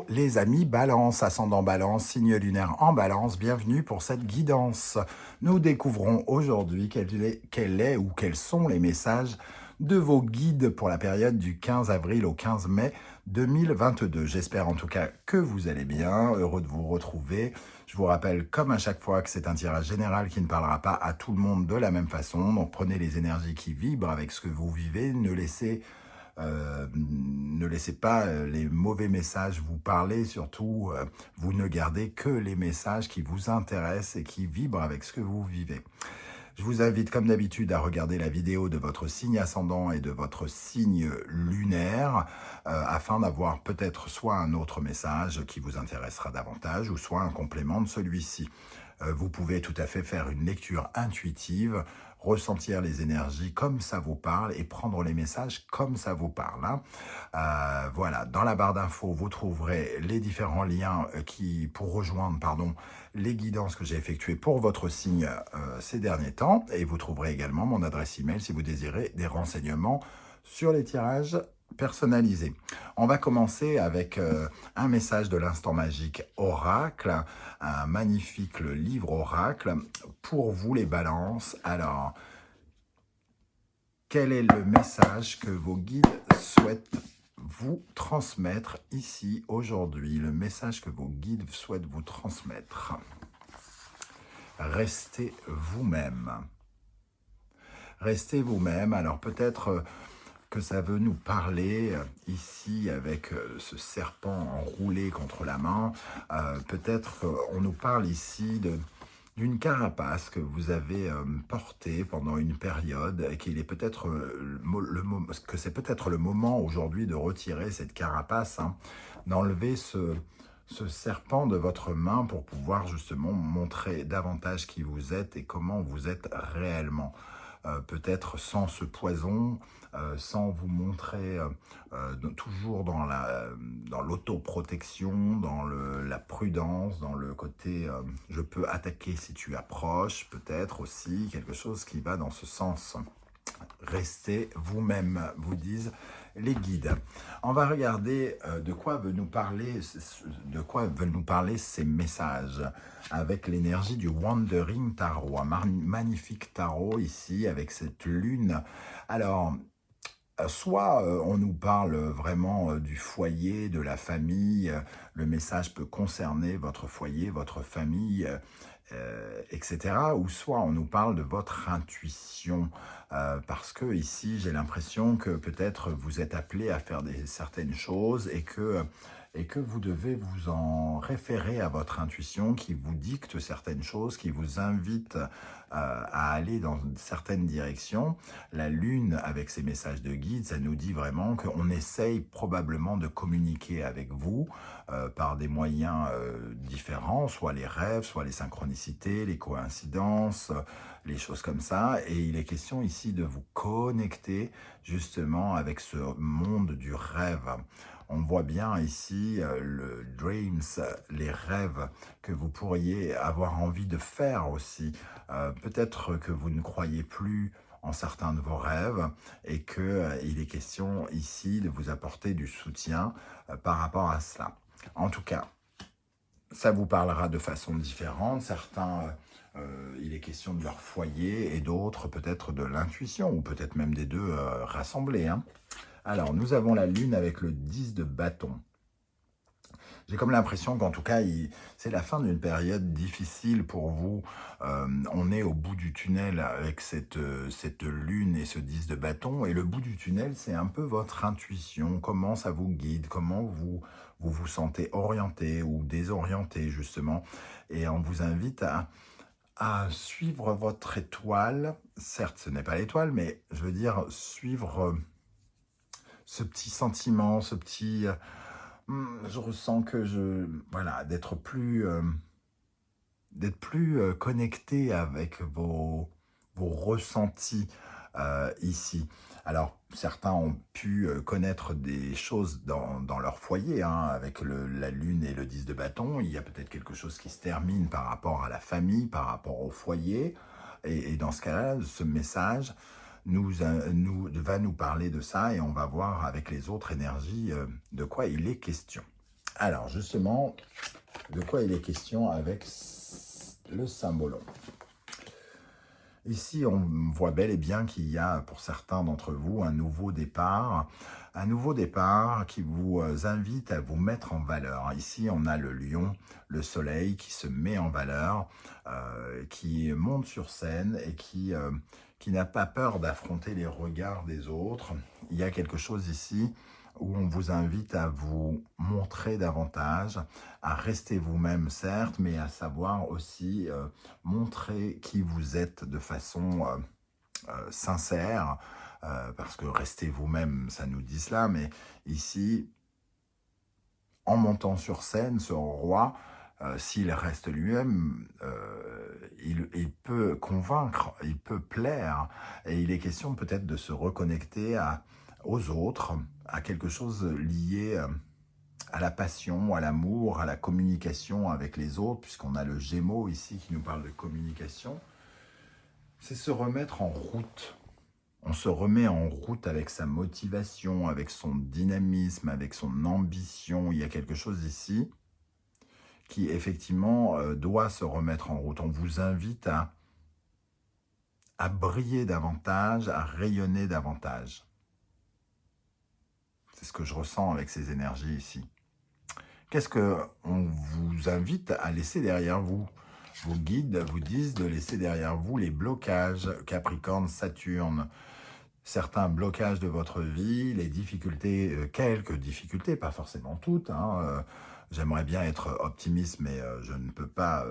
Hello les amis Balance, ascendant Balance, signe lunaire en Balance, bienvenue pour cette guidance. Nous découvrons aujourd'hui quel est ou quels sont les messages de vos guides pour la période du 15 avril au 15 mai 2022. J'espère en tout cas que vous allez bien, heureux de vous retrouver. Je vous rappelle comme à chaque fois que c'est un tirage général qui ne parlera pas à tout le monde de la même façon. Donc prenez les énergies qui vibrent avec ce que vous vivez, ne laissez pas les mauvais messages vous parler, surtout vous ne gardez que les messages qui vous intéressent et qui vibrent avec ce que vous vivez. Je vous invite comme d'habitude à regarder la vidéo de votre signe ascendant et de votre signe lunaire afin d'avoir peut-être soit un autre message qui vous intéressera davantage ou soit un complément de celui-ci. Vous pouvez tout à fait faire une lecture intuitive, ressentir les énergies comme ça vous parle et prendre les messages comme ça vous parle. Voilà, dans la barre d'infos, vous trouverez les différents liens pour rejoindre les guidances que j'ai effectuées pour votre signe ces derniers temps. Et vous trouverez également mon adresse email si vous désirez des renseignements sur les tirages personnalisés. On va commencer avec un message de l'instant magique Oracle, un magnifique livre Oracle pour vous les balances. Alors, quel est le message que vos guides souhaitent vous transmettre ici aujourd'hui? Le message que vos guides souhaitent vous transmettre. Restez vous-même. Restez vous-même. Alors peut-être que ça veut nous parler ici avec ce serpent enroulé contre la main. Peut-être qu'on nous parle ici d'une carapace que vous avez portée pendant une période et qu'il est peut-être que c'est peut-être le moment aujourd'hui de retirer cette carapace, d'enlever ce serpent de votre main pour pouvoir justement montrer davantage qui vous êtes et comment vous êtes réellement. Peut-être sans ce poison, sans vous montrer toujours dans l'autoprotection, dans la prudence, dans le côté je peux attaquer si tu approches, peut-être aussi quelque chose qui va dans ce sens. Restez vous-même, vous disent les guides. On va regarder de quoi veulent nous parler ces messages avec l'énergie du Wandering Tarot, un magnifique tarot ici avec cette lune. Alors, soit on nous parle vraiment du foyer, de la famille, le message peut concerner votre foyer, votre famille, etc. Ou soit on nous parle de votre intuition, parce que ici j'ai l'impression que peut-être vous êtes appelé à faire certaines choses et que vous devez vous en référer à votre intuition qui vous dicte certaines choses, qui vous invite à aller dans certaines directions. La lune, avec ses messages de guide, ça nous dit vraiment qu'on essaye probablement de communiquer avec vous par des moyens différents, soit les rêves, soit les synchronicités, les coïncidences, les choses comme ça. Et il est question ici de vous connecter justement avec ce monde du rêve. On voit bien ici le dreams, les rêves que vous pourriez avoir envie de faire aussi. Peut-être que vous ne croyez plus en certains de vos rêves et qu'il est question ici de vous apporter du soutien par rapport à cela. En tout cas, ça vous parlera de façon différente. Certains, il est question de leur foyer et d'autres peut-être de l'intuition ou peut-être même des deux rassemblés. Alors, nous avons la lune avec le 10 de bâton. J'ai comme l'impression qu'en tout cas, c'est la fin d'une période difficile pour vous. On est au bout du tunnel avec cette lune et ce 10 de bâton. Et le bout du tunnel, c'est un peu votre intuition. Comment ça vous guide, comment vous sentez orienté ou désorienté, justement. Et on vous invite à suivre votre étoile. Certes, ce n'est pas l'étoile, mais je veux dire suivre ce petit sentiment, ce petit... je ressens que voilà, d'être plus connecté avec vos ressentis ici. Alors, certains ont pu connaître des choses dans leur foyer, avec la lune et le 10 de bâton. Il y a peut-être quelque chose qui se termine par rapport à la famille, par rapport au foyer. Et dans ce cas-là, ce message va nous parler de ça et on va voir avec les autres énergies de quoi il est question. Alors, justement, de quoi il est question avec le symbolon? Ici, on voit bel et bien qu'il y a pour certains d'entre vous un nouveau départ qui vous invite à vous mettre en valeur. Ici, on a le lion, le soleil qui se met en valeur, qui monte sur scène et qui n'a pas peur d'affronter les regards des autres. Il y a quelque chose ici où on vous invite à vous montrer davantage, à rester vous-même certes, mais à savoir aussi montrer qui vous êtes de façon sincère, parce que rester vous-même, ça nous dit cela, mais ici, en montant sur scène, ce roi, s'il reste lui-même, il peut convaincre, il peut plaire, et il est question peut-être de se reconnecter aux autres, à quelque chose lié à la passion, à l'amour, à la communication avec les autres, puisqu'on a le Gémeaux ici qui nous parle de communication. C'est se remettre en route. On se remet en route avec sa motivation, avec son dynamisme, avec son ambition. Il y a quelque chose ici qui, effectivement, doit se remettre en route. On vous invite à briller davantage, à rayonner davantage. C'est ce que je ressens avec ces énergies ici. Qu'est-ce qu'on vous invite à laisser derrière vous? Vos guides vous disent de laisser derrière vous les blocages, Capricorne, Saturne, certains blocages de votre vie, les difficultés, quelques difficultés, pas forcément toutes. J'aimerais bien être optimiste, mais je ne peux pas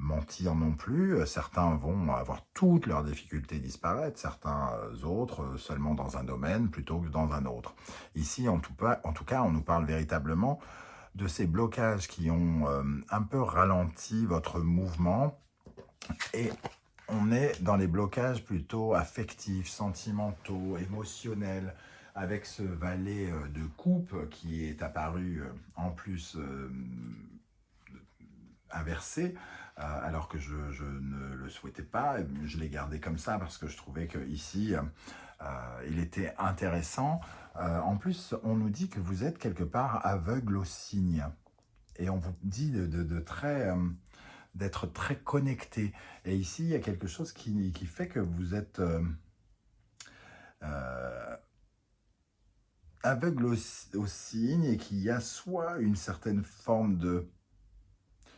mentir non plus. Certains vont avoir toutes leurs difficultés disparaître, certains autres seulement dans un domaine plutôt que dans un autre. Ici, en tout cas, on nous parle véritablement de ces blocages qui ont un peu ralenti votre mouvement, et on est dans les blocages plutôt affectifs, sentimentaux, émotionnels, avec ce valet de coupe qui est apparu en plus inversé, alors que je ne le souhaitais pas. Je l'ai gardé comme ça parce que je trouvais qu'ici, il était intéressant. En plus, on nous dit que vous êtes quelque part aveugle aux signes. Et on vous dit d'être très connecté. Et ici, il y a quelque chose qui fait que vous êtes aveugle aux signes, et qu'il y a soit une certaine forme de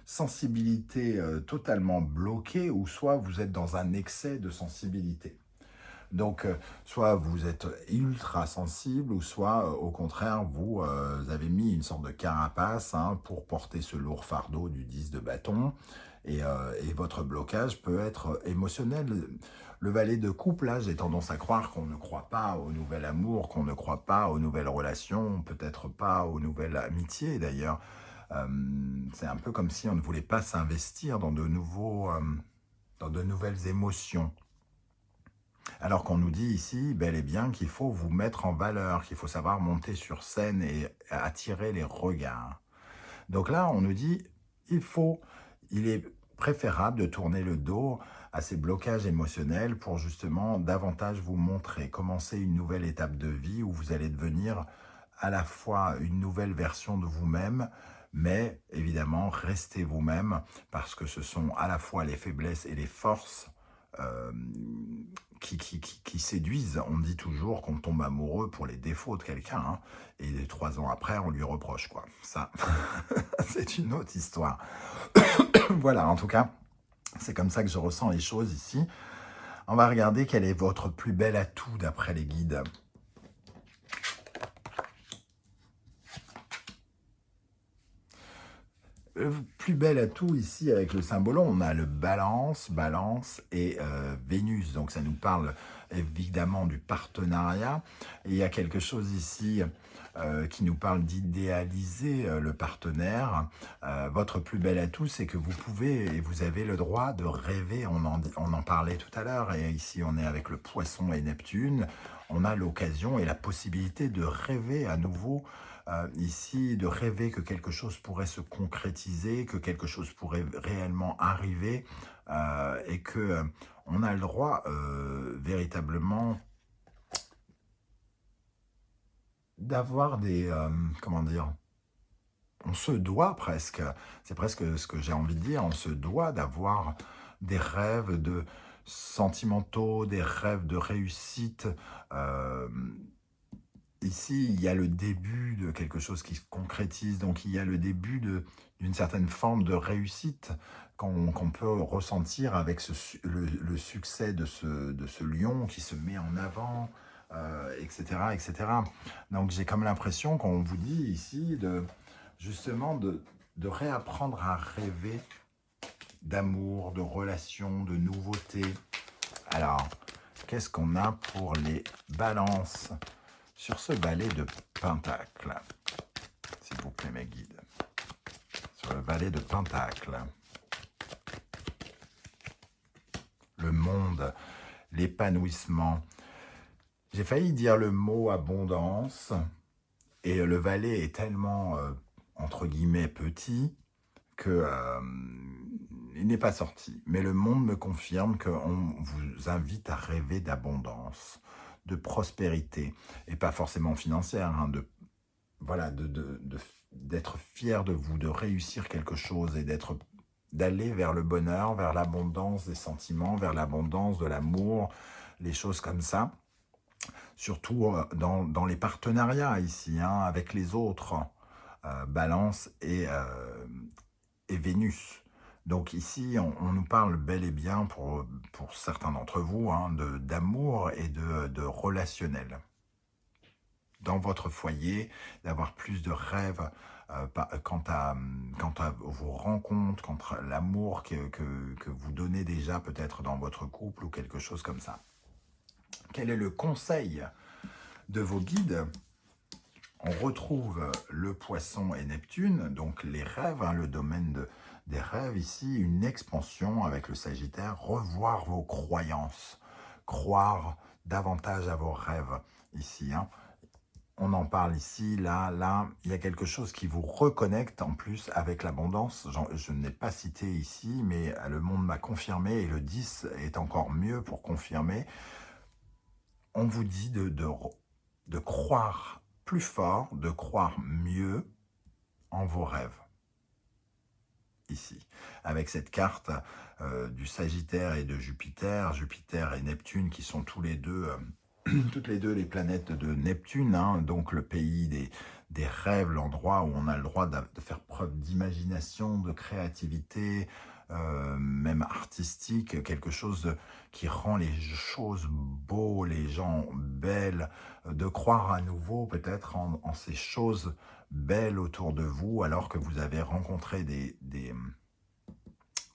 sensibilité totalement bloquée, ou soit vous êtes dans un excès de sensibilité. Donc, soit vous êtes ultra sensible, ou soit, au contraire, vous avez mis une sorte de carapace pour porter ce lourd fardeau du 10 de bâton, et votre blocage peut être émotionnel. Le valet de coupe, là, j'ai tendance à croire qu'on ne croit pas au nouvel amour, qu'on ne croit pas aux nouvelles relations, peut-être pas aux nouvelles amitiés, d'ailleurs. C'est un peu comme si on ne voulait pas s'investir dans de nouvelles émotions. Alors qu'on nous dit ici, bel et bien, qu'il faut vous mettre en valeur, qu'il faut savoir monter sur scène et attirer les regards. Donc là, on nous dit, il est préférable de tourner le dos à ces blocages émotionnels pour justement davantage vous montrer, commencer une nouvelle étape de vie où vous allez devenir à la fois une nouvelle version de vous-même, mais évidemment, restez vous-même, parce que ce sont à la fois les faiblesses et les forces qui séduisent. On dit toujours qu'on tombe amoureux pour les défauts de quelqu'un, et 3 ans après, on lui reproche, quoi. Ça, c'est une autre histoire. Voilà, en tout cas, c'est comme ça que je ressens les choses ici. On va regarder quel est votre plus bel atout d'après les guides. Plus bel atout ici avec le symbolon, on a le balance et Vénus. Donc ça nous parle évidemment du partenariat. Et il y a quelque chose ici qui nous parle d'idéaliser le partenaire. Votre plus bel atout, c'est que vous pouvez et vous avez le droit de rêver. On en parlait tout à l'heure, et ici on est avec le Poisson et Neptune. On a l'occasion et la possibilité de rêver à nouveau, ici, de rêver que quelque chose pourrait se concrétiser, que quelque chose pourrait réellement arriver, et que on a le droit véritablement d'avoir des, comment dire, on se doit presque, c'est presque ce que j'ai envie de dire, on se doit d'avoir des rêves de sentimentaux, des rêves de réussite. Euh, Ici, il y a le début de quelque chose qui se concrétise, donc il y a le début d'une certaine forme de réussite qu'on peut ressentir avec le succès de ce lion qui se met en avant, etc., etc. Donc j'ai comme l'impression qu'on vous dit ici justement de réapprendre à rêver d'amour, de relations, de nouveautés. Alors, qu'est-ce qu'on a pour les balances sur ce balai de Pentacle? S'il vous plaît, mes guides. Sur le balai de Pentacle. Le monde, l'épanouissement. J'ai failli dire le mot abondance, et le valet est tellement, entre guillemets, petit, que il n'est pas sorti. Mais le monde me confirme qu'on vous invite à rêver d'abondance, de prospérité, et pas forcément financière, hein, voilà, d'être fier de vous, de réussir quelque chose et d'aller vers le bonheur, vers l'abondance des sentiments, vers l'abondance de l'amour, les choses comme ça. Surtout dans les partenariats ici, hein, avec les autres, Balance et Vénus. Donc ici, on nous parle bel et bien, pour certains d'entre vous, hein, d'amour et de relationnel. Dans votre foyer, d'avoir plus de rêves quant à vos rencontres, quant à l'amour que vous donnez déjà peut-être dans votre couple ou quelque chose comme ça. Quel est le conseil de vos guides? On retrouve le Poisson et Neptune, donc les rêves, hein, le domaine des rêves ici, une expansion avec le Sagittaire, revoir vos croyances, croire davantage à vos rêves ici, hein. On en parle ici, là, il y a quelque chose qui vous reconnecte en plus avec l'abondance. Je ne l'ai pas cité ici, mais le monde m'a confirmé, et le 10 est encore mieux pour confirmer. On vous dit de croire plus fort, de croire mieux en vos rêves. Ici, avec cette carte du Sagittaire et de Jupiter, Jupiter et Neptune qui sont tous les deux, toutes les deux les planètes de Neptune, hein, donc le pays des rêves, l'endroit où on a le droit de faire preuve d'imagination, de créativité, même artistique, quelque chose qui rend les choses beaux, les gens belles, de croire à nouveau peut-être en ces choses belles autour de vous, alors que vous avez rencontré des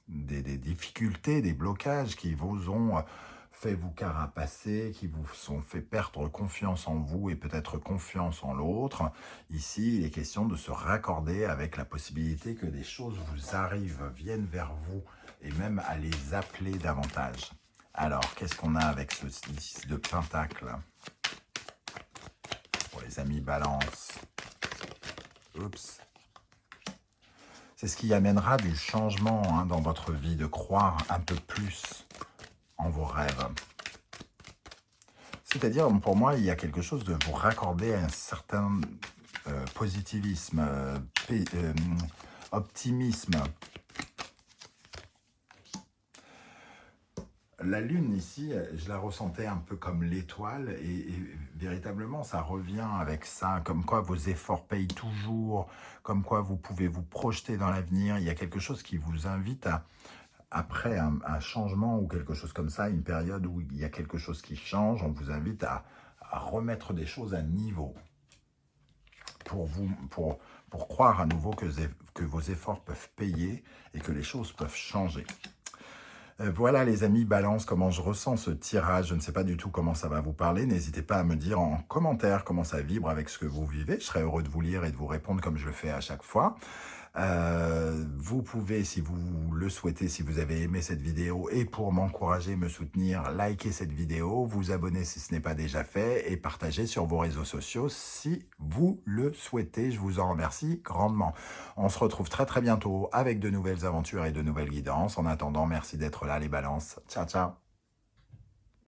difficultés, des blocages qui vous ont fait vous carapacer, qui vous ont fait perdre confiance en vous et peut-être confiance en l'autre. Ici, il est question de se raccorder avec la possibilité que des choses vous arrivent, viennent vers vous, et même à les appeler davantage. Alors, qu'est-ce qu'on a avec ce 10 de Pentacle pour les amis Balance? Oups. C'est ce qui amènera du changement, hein, dans votre vie, de croire un peu plus en vos rêves. C'est-à-dire, pour moi, il y a quelque chose de vous raccorder à un certain positivisme, optimisme. La lune ici, je la ressentais un peu comme l'étoile, et véritablement ça revient avec ça, comme quoi vos efforts payent toujours, comme quoi vous pouvez vous projeter dans l'avenir. Il y a quelque chose qui vous invite après un changement ou quelque chose comme ça, une période où il y a quelque chose qui change, on vous invite à remettre des choses à niveau pour croire à nouveau que vos efforts peuvent payer et que les choses peuvent changer. Voilà les amis Balance, comment je ressens ce tirage. Je ne sais pas du tout comment ça va vous parler. N'hésitez pas à me dire en commentaire comment ça vibre avec ce que vous vivez. Je serai heureux de vous lire et de vous répondre comme je le fais à chaque fois. Vous pouvez, si vous le souhaitez, si vous avez aimé cette vidéo, et pour m'encourager, me soutenir, liker cette vidéo, vous abonner si ce n'est pas déjà fait, et partager sur vos réseaux sociaux si vous le souhaitez. Je vous en remercie grandement. On se retrouve très très bientôt avec de nouvelles aventures et de nouvelles guidances. En attendant, merci d'être là les balances. Ciao ciao.